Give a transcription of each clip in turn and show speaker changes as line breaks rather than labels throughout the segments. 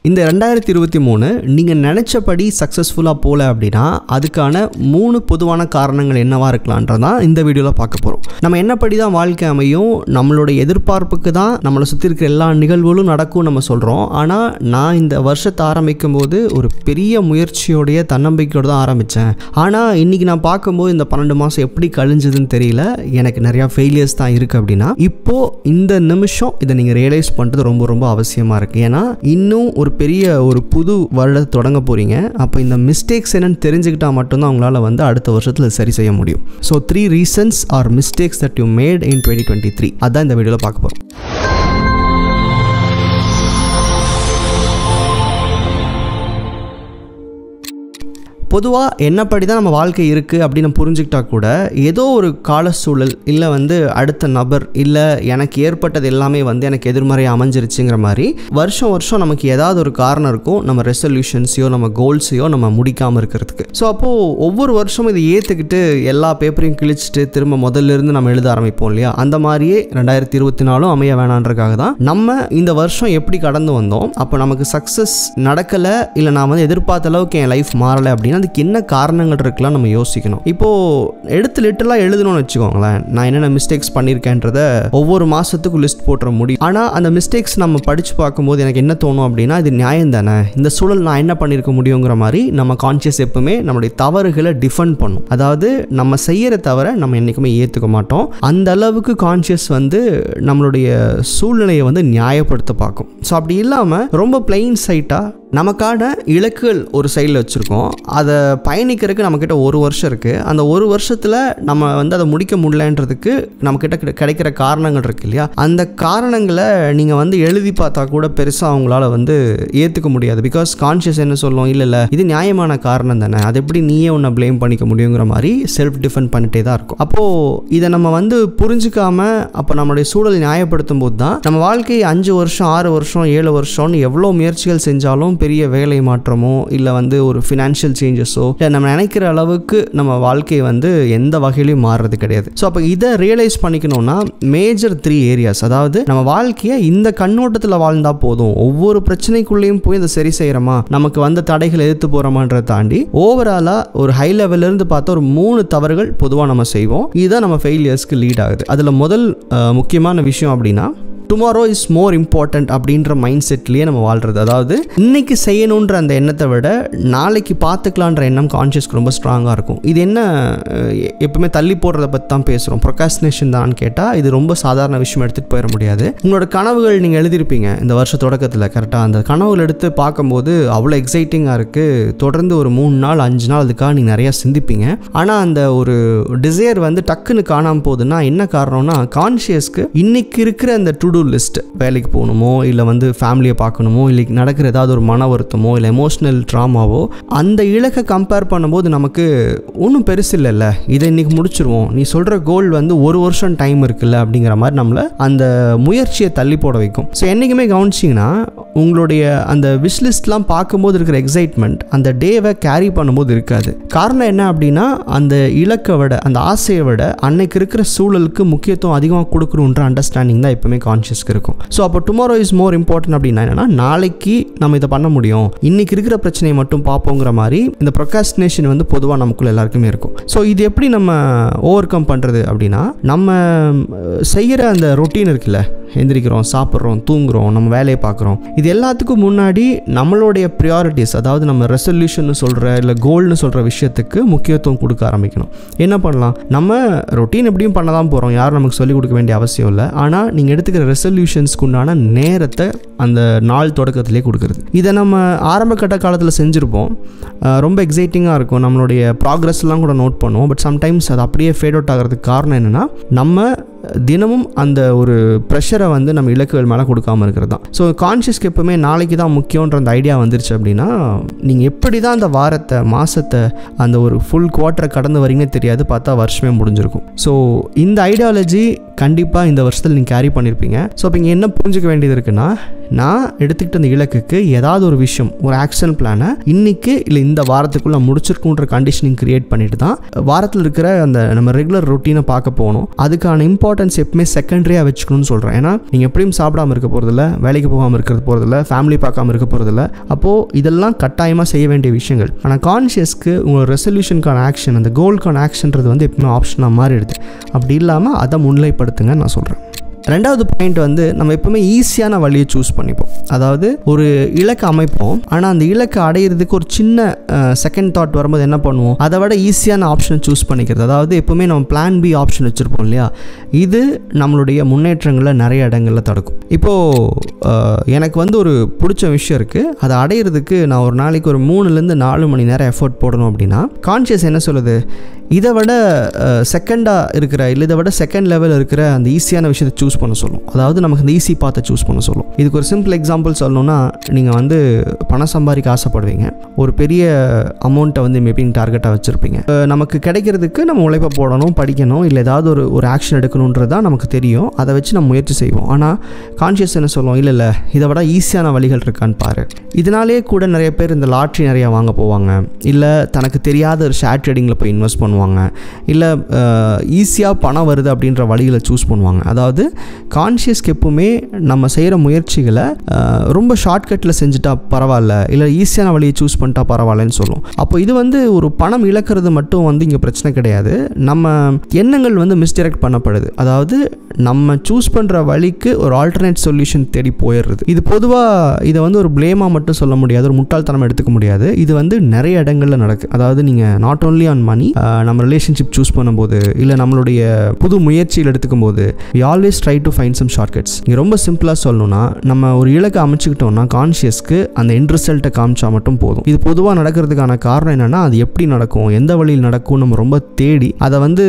இந்த 2023 நீங்கள் நினச்சபடி சக்ஸஸ்ஃபுல்லாக போகல அப்படின்னா அதுக்கான 3 பொதுவான காரணங்கள் என்னவா இருக்கலான்றதான் இந்த வீடியோவில் பார்க்க போகிறோம். நம்ம என்னப்படி தான் வாழ்க்கை அமையும், நம்மளோட எதிர்பார்ப்புக்கு தான் நம்மளை சுற்றி இருக்கிற எல்லா நிகழ்வுகளும் நடக்கும் நம்ம சொல்கிறோம். ஆனால் நான் இந்த வருஷத்தை ஆரம்பிக்கும் போது ஒரு பெரிய முயற்சியோடைய தன்னம்பிக்கையோடு தான் ஆரம்பித்தேன். ஆனால் இன்றைக்கி நான் பார்க்கும்போது இந்த 12 மாதம் எப்படி கழிஞ்சதுன்னு தெரியல, எனக்கு நிறையா ஃபெயிலியர்ஸ் தான் இருக்குது. அப்படின்னா இப்போது இந்த நிமிஷம் இதை நீங்கள் ரியலைஸ் பண்ணுறது ரொம்ப ரொம்ப அவசியமாக இருக்குது. ஏன்னா இன்னும் ஒரு புது வருடத்தை தொடங்க போறீங்க. அப்போ இந்த மிஸ்டேக்ஸ் என்னன்னு தெரிஞ்சுக்கிட்டா மட்டும்தான் உங்களால் வந்து அடுத்த வருஷத்தில் சரி செய்ய முடியும். So 3 reasons or mistakes that you made in 2023 அதான் இந்த வீடியோவில் பார்க்க போகிறோம். பொதுவாக என்னப்படி தான் நம்ம வாழ்க்கை இருக்குது அப்படின்னு புரிஞ்சுக்கிட்டா கூட ஏதோ ஒரு கால சூழல் இல்லை வந்து அடுத்த நபர் இல்லை எனக்கு ஏற்பட்டது எல்லாமே வந்து எனக்கு எதிர்மறையாக அமைஞ்சிருச்சுங்கிற மாதிரி வருஷம் நமக்கு ஏதாவது ஒரு காரணம் இருக்கும் நம்ம ரெசல்யூஷன்ஸையோ நம்ம கோல்ஸையோ நம்ம முடிக்காமல் இருக்கிறதுக்கு. ஸோ அப்போது ஒவ்வொரு வருஷமும் இதை ஏற்றுக்கிட்டு எல்லா பேப்பரையும் கிழிச்சிட்டு திரும்ப முதல்ல இருந்து நம்ம எழுத ஆரம்பிப்போம் இல்லையா? அந்த மாதிரியே 2024 அமைய வேணான்றதுக்காக தான் நம்ம இந்த வருஷம் எப்படி கடந்து வந்தோம். அப்போ நமக்கு சக்ஸஸ் நடக்கலை இல்லை நான் வந்து எதிர்பார்த்த அளவுக்கு என் லைஃப் மாறலை அப்படின்னா அதுக்கு என்ன காரணங்கள் இருக்கலாம் நம்ம யோசிக்கணும். இப்போது எடுத்து லிட்டலாக எழுதணும்னு வச்சுக்கோங்களேன், நான் என்னென்ன மிஸ்டேக்ஸ் பண்ணியிருக்கேன்றத ஒவ்வொரு மாதத்துக்கும் லிஸ்ட் போட்டுற முடியும். ஆனால் அந்த மிஸ்டேக்ஸ் நம்ம படித்து பார்க்கும்போது எனக்கு என்ன தோணும் அப்படின்னா இது நியாயம் தானே, இந்த சூழல் நான் என்ன பண்ணியிருக்க முடியுங்கிற மாதிரி நம்ம கான்ஷியஸ் எப்பவுமே நம்மளுடைய தவறுகளை டிஃபெண்ட் பண்ணும். அதாவது நம்ம செய்கிற தவறை நம்ம என்றைக்குமே ஏற்றுக்க மாட்டோம். அந்த அளவுக்கு கான்ஷியஸ் வந்து நம்மளுடைய சூழ்நிலையை வந்து நியாயப்படுத்த பார்க்கும். ஸோ அப்படி இல்லாமல் ரொம்ப பிளெயின் சைட்டாக நமக்கான இலக்குகள் ஒரு சைடில் வச்சுருக்கோம், அதை பயணிக்கிறதுக்கு நம்மக்கிட்ட 1 வருஷம் இருக்குது. அந்த 1 வருஷத்தில் நம்ம வந்து அதை முடிக்க முடியலன்றதுக்கு நம்மக்கிட்ட கிடைக்கிற காரணங்கள் இருக்கு இல்லையா? அந்த காரணங்களை நீங்கள் வந்து எழுதி பார்த்தா கூட பெருசாக அவங்களால வந்து ஏற்றுக்க முடியாது. பிகாஸ் கான்ஷியஸ் என்ன சொல்லும், இல்லை இது நியாயமான காரணம் தானே, அது எப்படி நீயே உன்னை ப்ளேம் பண்ணிக்க முடியுங்கிற மாதிரி செல்ஃப் டிஃபெண்ட் பண்ணிட்டே தான் இருக்கும். அப்போது இதை நம்ம வந்து புரிஞ்சுக்காம அப்போ நம்மளுடைய சூழல் நியாயப்படுத்தும் போது தான் நம்ம வாழ்க்கை 5 வருஷம் 6 வருஷம் 7 வருஷம்னு எவ்வளோ முயற்சிகள் செஞ்சாலும் பெரிய வேலை மாற்றமோ இல்லை வந்து ஒரு ஃபினான்ஷியல் சேஞ்சஸோ இல்லை நம்ம நினைக்கிற அளவுக்கு நம்ம வாழ்க்கை வந்து எந்த வகையிலையும் மாறுறது கிடையாது. ஸோ அப்போ இதை ரியலைஸ் பண்ணிக்கணும்னா மேஜர் 3 ஏரியாஸ், அதாவது நம்ம வாழ்க்கையை இந்த கண்ணோட்டத்தில் வாழ்ந்தால் போதும், ஒவ்வொரு பிரச்சனைக்குள்ளேயும் போய் இதை சரி செய்கிறோமா, நமக்கு வந்த தடைகளை எதிர்த்து போகிறோமான்றதை தாண்டி ஓவராலாக ஒரு ஹை லெவலிருந்து பார்த்தா ஒரு 3 தவறுகள் பொதுவாக நம்ம செய்வோம். இதுதான் நம்ம ஃபெயிலியர்ஸ்க்கு லீட் ஆகுது. அதில் முதல் முக்கியமான விஷயம் அப்படின்னா டுமாரோ இஸ் மோர் இம்பார்ட்டன்ட் அப்படின்ற மைண்ட் செட்லேயே நம்ம வாழ்கிறது. அதாவது இன்னைக்கு செய்யணுன்ற அந்த எண்ணத்தை விட நாளைக்கு பார்த்துக்கலான்ற எண்ணம் கான்ஷியஸ்க்கு ரொம்ப ஸ்ட்ராங்காக இருக்கும். இது என்ன எப்பவுமே தள்ளி போடுறத பற்றி தான் பேசுகிறோம், ப்ரொகாஸ்டினேஷன் தான் கேட்டால் இது ரொம்ப சாதாரண விஷயம் எடுத்துகிட்டு போயிட முடியாது. உங்களோட கனவுகள் நீங்கள் எழுதியிருப்பீங்க இந்த வருஷ தொடக்கத்தில், கரெக்டாக அந்த கனவுகள் எடுத்து பார்க்கும்போது அவ்வளோ எக்ஸைட்டிங்காக இருக்குது. தொடர்ந்து ஒரு 3 நாள் 5 நாள் அதுக்காக நீங்கள் நிறையா சிந்திப்பீங்க. ஆனால் அந்த ஒரு டிசையர் வந்து டக்குன்னு காணாமல் போகுதுன்னா என்ன காரணம்னா கான்ஷியஸ்க்கு இன்னைக்கு இருக்கிற அந்த டு லிஸ்ட், வேலைக்கு போகணுமோ இல்லை வந்து ஃபேமிலியை பார்க்கணுமோ இல்லை நடக்கிற ஏதாவது ஒரு மன வருத்தமோ இல்லை எமோஷ்னல் ட்ராமாவோ அந்த இலக்கை கம்பேர் பண்ணும்போது நமக்கு ஒன்றும் பெருசு இல்லைல்ல, இதை இன்னைக்கு முடிச்சிருவோம், நீ சொல்கிற கோல் வந்து 1 வருஷம் டைம் இருக்குல்ல அப்படிங்கிற மாதிரி நம்மளை அந்த முயற்சியை தள்ளி போட வைக்கும். ஸோ என்றைக்குமே கவனிச்சிங்கன்னா உங்களுடைய அந்த விஷ்லிஸ்ட்லாம் பார்க்கும்போது இருக்கிற எக்ஸைட்மெண்ட் அந்த டேவை கேரி பண்ணும்போது இருக்காது. காரணம் என்ன அப்படின்னா அந்த இலக்கை விட அந்த ஆசையை விட அன்னைக்கு இருக்கிற சூழலுக்கு முக்கியத்துவம் அதிகமாக கொடுக்கணுன்ற அண்டர்ஸ்டாண்டிங் தான் எப்பவுமே கான்ஷியஸ்க்கு இருக்கும். ஸோ அப்போ டுமாரோ இஸ் மோர் இம்பார்ட்டன்ட் அப்படின்னா என்னன்னா நாளைக்கு நம்ம இதை பண்ண முடியும், இன்னைக்கு இருக்கிற பிரச்சனையை மட்டும் பார்ப்போங்கிற மாதிரி இந்த ப்ரொகாஸ்டினேஷன் வந்து பொதுவாக நமக்குள்ள எல்லாருக்குமே இருக்கும். ஸோ இது எப்படி நம்ம ஓவர் கம் பண்ணுறது அப்படின்னா நம்ம செய்கிற அந்த ரொட்டீன் இருக்குல்ல, எந்திரிக்கிறோம், சாப்பிட்றோம், தூங்குறோம், நம்ம வேலையை பார்க்குறோம், இது எல்லாத்துக்கும் முன்னாடி நம்மளுடைய ப்ரியாரிட்டிஸ், அதாவது நம்ம ரெசல்யூஷன் சொல்கிற இல்லை கோல்னு சொல்கிற விஷயத்துக்கு முக்கியத்துவம் கொடுக்க ஆரம்பிக்கணும். என்ன பண்ணலாம், நம்ம ரொட்டீன் எப்படியும் பண்ண தான் போகிறோம், யாரும் நமக்கு சொல்லிக் கொடுக்க வேண்டிய அவசியம் இல்லை. ஆனால் நீங்கள் எடுத்துக்கிற ரெசல்யூஷன்ஸ்க்கு உண்டான நேரத்தை அந்த நாள் தொடக்கத்திலே கொடுக்குறது. இதை நம்ம ஆரம்ப கட்ட காலத்தில் செஞ்சுருப்போம், ரொம்ப எக்ஸைட்டிங்காக இருக்கும், நம்மளுடைய ப்ராக்ரஸ்லாம் கூட நோட் பண்ணுவோம். பட் சம்டைம்ஸ் அது அப்படியே ஃபேட் அவுட் ஆகிறதுக்கு காரணம் என்னென்னா நம்ம தினமும் அந்த ஒரு ப்ரெஷரை வந்து நம்ம இலக்குகள் மேலே கொடுக்காமல் இருக்கிறது தான். ஸோ கான்ஷியஸ்க்கு எப்பவுமே நாளைக்கு தான் முக்கியன்ற அந்த ஐடியா வந்துருச்சு அப்படின்னா நீங்கள் எப்படி தான் அந்த வாரத்தை மாதத்தை அந்த ஒரு ஃபுல் குவார்ட்டரை கடந்து வரீங்கன்னு தெரியாது, பார்த்தா வருஷமே முடிஞ்சிருக்கும். ஸோ இந்த ஐடியாலஜி கண்டிப்பாக இந்த வருஷத்தில் நீங்கள் கேரி பண்ணியிருப்பீங்க. ஸோ இப்போ இங்கே என்ன புரிஞ்சுக்க வேண்டியது இருக்குன்னா, நான் எடுத்துக்கிட்ட அந்த இலக்குக்கு ஏதாவது ஒரு விஷயம், ஒரு ஆக்ஷன் பிளானை இன்னைக்கு இல்லை இந்த வாரத்துக்குள்ளே முடிச்சிருக்குன்ற கண்டிஷனிங் கிரியேட் பண்ணிட்டு தான் வாரத்தில் இருக்கிற அந்த நம்ம ரெகுலர் ரொட்டீனை பார்க்க போகணும். அதுக்கான இம்பார்ட்டன்ஸ் இம்பார்ட்டன்ஸ் எப்பவுமே செகண்டரியாக வச்சுக்கணும்னு சொல்கிறேன். ஏன்னா நீங்கள் எப்படியும் சாப்பிடாமல் இருக்க போகிறதில்ல, வேலைக்கு போகாமல் இருக்கிறது போகிறதில்ல, ஃபேமிலி பார்க்காம இருக்க போகிறதில்ல. அப்போது இதெல்லாம் கட்டாயமாக செய்ய வேண்டிய விஷயங்கள். ஆனால் கான்ஷியஸ்க்கு உங்களோட ரெசல்யூஷனுக்கான ஆக்ஷன், அந்த கோலுக்கான ஆக்ஷன்றது வந்து எப்பவுமே ஆப்ஷனாக மாறிடுது. அப்படி இல்லாமல் அதை முன்னிலைப்படுத்துங்கன்னு நான் சொல்கிறேன். ரெண்டாவது பாயிண்ட் வந்து நம்ம எப்பவுமே ஈஸியான வழியை சூஸ் பண்ணிப்போம். அதாவது ஒரு இலக்கை அமைப்போம், ஆனால் அந்த இலக்கை அடையிறதுக்கு ஒரு சின்ன செகண்ட் தாட் வரும்போது என்ன பண்ணுவோம், அதை விட ஈஸியான ஆப்ஷனை சூஸ் பண்ணிக்கிறது. அதாவது எப்பவுமே நம்ம பிளான் பி ஆப்ஷன் வச்சுருப்போம் இல்லையா, இது நம்மளுடைய முன்னேற்றங்களில் நிறைய இடங்களில் தடுக்கும். இப்போது எனக்கு வந்து ஒரு பிடிச்ச விஷயம் இருக்குது, அதை அடையிறதுக்கு நான் ஒரு நாளைக்கு ஒரு 3-4 மணி நேரம் எஃபோர்ட் போடணும் அப்படின்னா கான்ஷியஸ் என்ன சொல்லுது, இதை விட செகண்டாக இருக்கிற இல்லை இதை விட செகண்ட் லெவலில் இருக்கிற அந்த ஈஸியான விஷயத்தை சூஸ் பண்ண சொல்லும். அதாவது நமக்கு அந்த ஈஸி பார்த்து சூஸ் பண்ண சொல்லும். இதுக்கு ஒரு சிம்பிள் எக்ஸாம்பிள் சொல்லணும்னா, நீங்கள் வந்து பணம் சம்பாதிக்க ஆசைப்படுவீங்க, ஒரு பெரிய அமௌண்ட்டை வந்து மேபி டார்கெட்டாக வச்சுருப்பீங்க. நமக்கு கிடைக்கிறதுக்கு நம்ம உழைப்பை போடணும், படிக்கணும், இல்லை ஏதாவது ஒரு ஆக்ஷன் எடுக்கணுன்றது தான் நமக்கு தெரியும். அதை வச்சு நம்ம முயற்சி செய்வோம். ஆனால் கான்ஷியஸ் என்ன சொல்லுவோம், இல்லை இதை விட ஈஸியான வழிகள் இருக்கான்னு பாரு. இதனாலே கூட நிறைய பேர் இந்த லாட்ரி நிறையா வாங்க போவாங்க, இல்லை தனக்கு தெரியாத ஒரு ஷேர் ட்ரேடிங்கில் போய் இன்வெஸ்ட் பண்ணுவாங்க, இல்லை ஈஸியாக பணம் வருது அப்படின்ற வழிகளை சூஸ் பண்ணுவாங்க. அதாவது கான்ஷியஸ்க்கு எப்பவுமே நம்ம செய்கிற முயற்சிகளை ரொம்ப ஷார்ட்கட்டில் செஞ்சுட்டா பரவாயில்ல, இல்லை ஈஸியான வழியை சூஸ் பண்ணிட்டா பரவாயில்லன்னு சொல்லும். அப்போ இது வந்து ஒரு பணம் இழக்கிறது மட்டும் வந்து இங்கே பிரச்சனை கிடையாது, நம்ம எண்ணங்கள் வந்து மிஸ்டைரக்ட் பண்ணப்படுது. அதாவது நம்ம சூஸ் பண்ணுற வழிக்கு ஒரு ஆல்டர்னேட் சொல்யூஷன் தேடி போயிடுறது. இது பொதுவாக இதை வந்து ஒரு பிளேமாக மட்டும் சொல்ல முடியாது, ஒரு முட்டாள்தனம் எடுத்துக்க முடியாது. இது வந்து நிறைய இடங்களில் நடக்குது. அதாவது நீங்கள் நாட் ஓன்லி ஆன் மணி, நம்ம ரிலேஷன்ஷிப் சூஸ் பண்ணும்போது, இல்லை நம்மளுடைய புது முயற்சியில் எடுத்துக்கும் போது, we always try to find some shortcuts. இங்கே ரொம்ப சிம்பிளாக சொல்லணும்னா, நம்ம ஒரு இலக்கை அமைச்சுக்கிட்டோம்னா கான்ஷியஸ்க்கு அந்த எண்ட் ரிசல்ட்டை காமிச்சா மட்டும் போதும். இது பொதுவாக நடக்கிறதுக்கான காரணம் என்னென்னா, அது எப்படி நடக்கும், எந்த வழியில் நடக்கும், நம்ம ரொம்ப தேடி அதை வந்து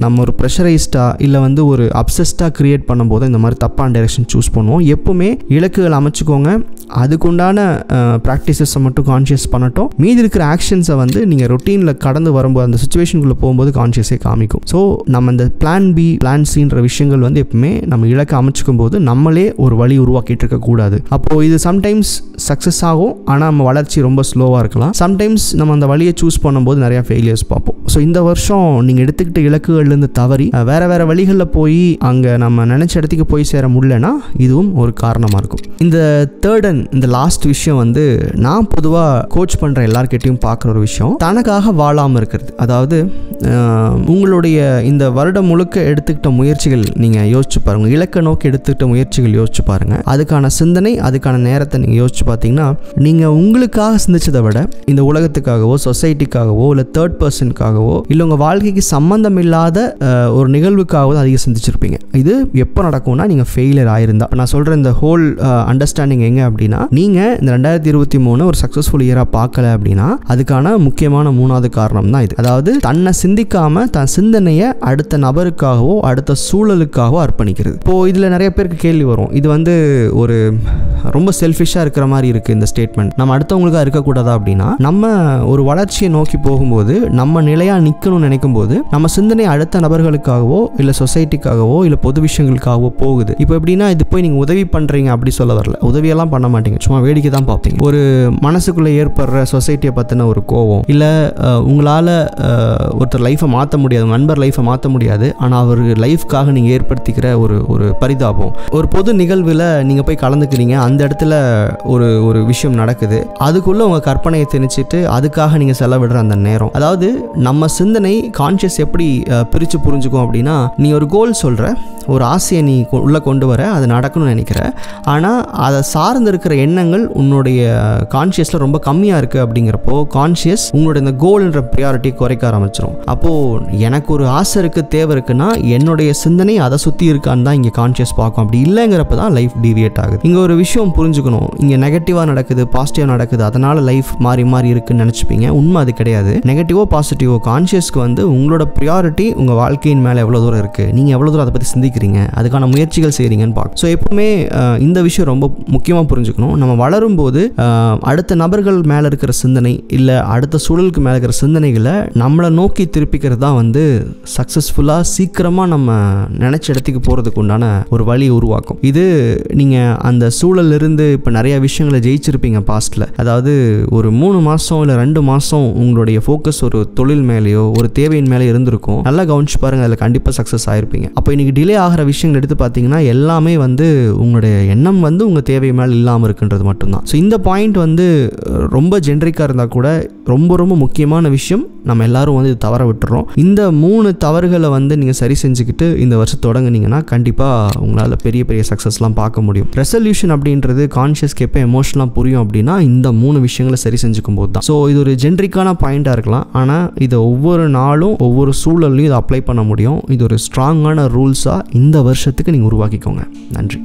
நம்ம ஒரு ப்ரெஷரைஸ்டாக இல்லை வந்து ஒரு அப்சஸ்டாக கிரியேட் பண்ணும்போது இந்த மாதிரி தப்பான டைரக்ஷன் சூஸ் பண்ணுவோம். எப்பவுமே இலக்குகள் அமைச்சுக்கோங்க, அதுக்குண்டான ப்ராக்டிசஸை மட்டும் கான்ஷியஸ் பண்ணட்டும். மீதி இருக்கிற ஆக்ஷன்ஸை வந்து நீங்கள் ரொட்டீனில் கடந்து வரும்போது, அந்த சுச்சுவேஷனுக்குள்ளே போகும்போது கான்ஷியஸே காமிக்கும். ஸோ நம்ம இந்த பிளான் பி பிளான் சின்ற விஷயங்கள் வந்து எப்பவுமே நம்ம இலக்கை அமைச்சுக்கும் போது நம்மளே ஒரு வழி உருவாக்கிட்டு இருக்கக்கூடாது. அப்போது இது சம்டைம்ஸ் சக்ஸஸ் ஆகும், ஆனால் நம்ம வளர்ச்சி ரொம்ப ஸ்லோவாக இருக்கலாம். சம்டைம்ஸ் நம்ம அந்த வழியை சூஸ் பண்ணும்போது நிறையா ஃபெயிலியர்ஸ் பார்ப்போம். ஸோ இந்த வருஷம் நீங்கள் எடுத்துக்கிட்ட இலக்குகள்லேருந்து தவறி வேறு வழிகளில் போய் அங்கே நம்ம நினச்ச இடத்துக்கு போய் சேர முடியலன்னா இதுவும் ஒரு காரணமாக இருக்கும். இந்த தேர்ட் அண்ட் இந்த லாஸ்ட் விஷயம் வந்து நான் பொதுவாக கோச் பண்ணுற எல்லார்கிட்டையும் பார்க்குற ஒரு விஷயம், தனக்காக வாழாமல் இருக்கிறது. அதாவது உங்களுடைய இந்த வருடம் முழுக்க எடுத்துக்கிட்ட முயற்சிகள் நீங்கள் யோசிச்சு பாருங்கள், இலக்கை நோக்கி எடுத்துக்கிட்ட முயற்சிகள் யோசிச்சு பாருங்கள், அதுக்கான சிந்தனை அதுக்கான நேரத்தை நீங்கள் யோசிச்சு பார்த்தீங்கன்னா, நீங்கள் உங்களுக்காக சிந்திச்சதை விட இந்த உலகத்துக்காகவோ சொசைட்டிக்காகவோ இல்லை தேர்ட் பர்சனுக்காகவோ இல்லை உங்கள் வாழ்க்கைக்கு சம்மந்தம் இல்லாத ஒரு நிகழ்வுக்காகவோ அதிகம் சிந்திச்சிருப்பீங்க. இது எப்போ நடக்கும்னா நீங்கள் ஃபெயிலியர் ஆயிருந்தா. நான் சொல்கிற இந்த ஹோல் அண்டர்ஸ்டாண்டிங் எங்கே அப்படின்னா, நீங்கள் இந்த 2023 ஒரு சக்ஸஸ்ஃபுல் இயராக பார்க்கல அப்படின்னா அதுக்கான முக்கியமான 3வது காரணம் தான் இது. அதாவது தன்னை சிந்திக்காமல் தன் சிந்தனையை அடுத்த நபருக்காகவோ அடுத்த சூழலுக்காகவோ அர்ப்பணிக்கிறது. இப்போது இதில் நிறைய பேருக்கு கேள்வி வரும், இது வந்து ஒரு ரொம்ப செல்ஃபிஷாக இருக்கிற மாதிரி இருக்குது இந்த ஸ்டேட்மெண்ட், நம்ம அடுத்தவங்களுக்காக இருக்கக்கூடாதா அப்படின்னா, நம்ம ஒரு வளர்ச்சியை நோக்கி போகும்போது நம்ம நிலையாக நிற்கணும்னு நினைக்கும் போது நம்ம சிந்தனை அடுத்த நபர்களுக்காகவோ இல்லை சொசைட்டிக்காகவோ இல்லை பொது விஷயங்களுக்காகவோ போகுது. இப்போ எப்படின்னா, இது போய் நீங்கள் உதவி பண்ணுறீங்க அப்படி சொல்ல வரல, உதவியெல்லாம் பண்ண மாட்டீங்க, சும்மா வேடிக்கை தான் பார்ப்பீங்க. ஒரு மனசுக்குள்ளே ஏற்படுற சொசைட்டியை பற்றின ஒரு கோவம், இல்லை உங்களால் ஒருத்தர் லைஃப்பை மாற்ற முடியாது, நண்பர் லைஃப்பை மாற்ற முடியாது, ஆனால் அவர் லைஃப்காக நீங்கள் ஏற்படுத்திக்கிற ஒரு பரிதாபம், ஒரு பொது நிகழ்வில் நீங்கள் போய் கலந்துக்கிறீங்க, அந்த இடத்துல ஒரு விஷயம் நடக்குது, அதுக்குள்ளே உங்கள் கற்பனையை திணிச்சிட்டு அதுக்காக நீங்கள் செலவிடுற அந்த நேரம். அதாவது நம்ம சிந்தனை கான்ஷியஸ் எப்படி பிரித்து புரிஞ்சுக்கும் அப்படின்னா, நீ ஒரு கோல் சொல்கிற, ஒரு ஆசையை நீ உள்ளே கொண்டு வர, அது நடக்கணும்னு நினைக்கிற, ஆனால் அதை சார்ந்து இருக்கிற எண்ணங்கள் உன்னுடைய கான்ஷியஸில் ரொம்ப கம்மியாக இருக்குது. அப்படிங்கிறப்போ கான்ஷியஸ் உங்களோட இந்த கோல்ன்ற ப்ரியாரிட்டி குறைக்க ஆரம்பிச்சிடும். அப்போது எனக்கு ஒரு ஆசை இருக்குது, தேவை இருக்குன்னா என்னுடைய சிந்தனை அதை சுற்றி இருக்கான்னு தான் இங்கே கான்ஷியஸ் பார்க்கும். அப்படி இல்லைங்கிறப்ப தான் லைஃப் டீவியேட் ஆகுது. இங்கே ஒரு விஷயம் புரிஞ்சுக்கணும், இங்கே நெகட்டிவாக நடக்குது பாசிட்டிவாக நடக்குது அதனால் லைஃப் மாறி மாறி இருக்குன்னு நினச்சிப்பீங்க. உண்மை அது கிடையாது. நெகட்டிவோ பாசிட்டிவோ கான்ஷியஸ்க்கு வந்து உங்களோட ப்ரியாரிட்டி உங்கள் வாழ்க்கையின் மேலே எவ்வளோ தூரம் இருக்குது, நீங்கள் எவ்வளோ தூரம் அதை பற்றி சிந்திக்கிறீங்க, அதுக்கான முயற்சிகள் செய்கிறீங்கன்னு பார்க்கும். ஸோ எப்பவுமே இந்த விஷயம் ரொம்ப முக்கியமாக புரிஞ்சுக்கணும். நம்ம வளரும்போது அடுத்த நபர்கள் மேலே இருக்கிற சிந்தனை இல்லை அடுத்த சூழலுக்கு மேலே இருக்கிற சிந்தனைகளை நம்மளை நோக்கி திருப்பிக்கிறது தான் வந்து சக்ஸஸ்ஃபுல்லாக சீக்கிரமாக நம்ம நினச்ச இடத்துக்கு போகிறதுக்கு உண்டான ஒரு வழி உருவாக்கும். இது நீங்கள் அந்த சூழலிருந்து இப்போ நிறைய விஷயங்களை ஜெயிச்சிருப்பீங்க பாஸ்ட்டில். அதாவது ஒரு 3 மாதம் இல்லை 2 மாதம் உங்களுடைய ஃபோக்கஸ் ஒரு தொழில் மேலேயோ ஒரு தேவையின் மேலே இருந்திருக்கும். நல்லா கவனிச்சு பாருங்கள், அதில் கண்டிப்பாக சக்ஸஸ் ஆகிருப்பீங்க. அப்போ இன்றைக்கி டிலே ஆகிற விஷயங்கள் எடுத்து பார்த்தீங்கன்னா எல்லாமே வந்து உங்களுடைய எண்ணம் வந்து உங்கள் தேவை மேலே இல்லாமல் இருக்குன்றது மட்டும்தான். ஸோ இந்த பாயிண்ட் வந்து ரொம்ப ஜென்ரிக்காக இருந்தால் கூட ரொம்ப ரொம்ப முக்கியமான விஷயம். நம்ம எல்லாரும் வந்து இது தவற விட்டுறோம். இந்த 3 தவறுகளை வந்து நீங்கள் சரி செஞ்சுக்கிட்டு இந்த வருஷம் தொடங்குனீங்கன்னா கண்டிப்பாக உங்களால் பெரிய பெரிய சக்ஸஸ்லாம் பார்க்க முடியும். ரெசல்யூஷன் அப்படின்றது கான்ஷியஸ்க்கு எப்போ எமோஷனலாக புரியும் அப்படின்னா இந்த 3 விஷயங்களை சரி செஞ்சுக்கும் போது தான். ஸோ இது ஒரு ஜென்ரிக்கான பாயிண்டாக இருக்கலாம், ஆனால் இதை ஒவ்வொரு நாளும் ஒவ்வொரு சூழல்லையும் இதை அப்ளை பண்ண முடியும். இது ஒரு ஸ்ட்ராங்கான ரூல்ஸாக இந்த வருஷத்துக்கு நீங்கள் உருவாக்கிக்கோங்க. நன்றி.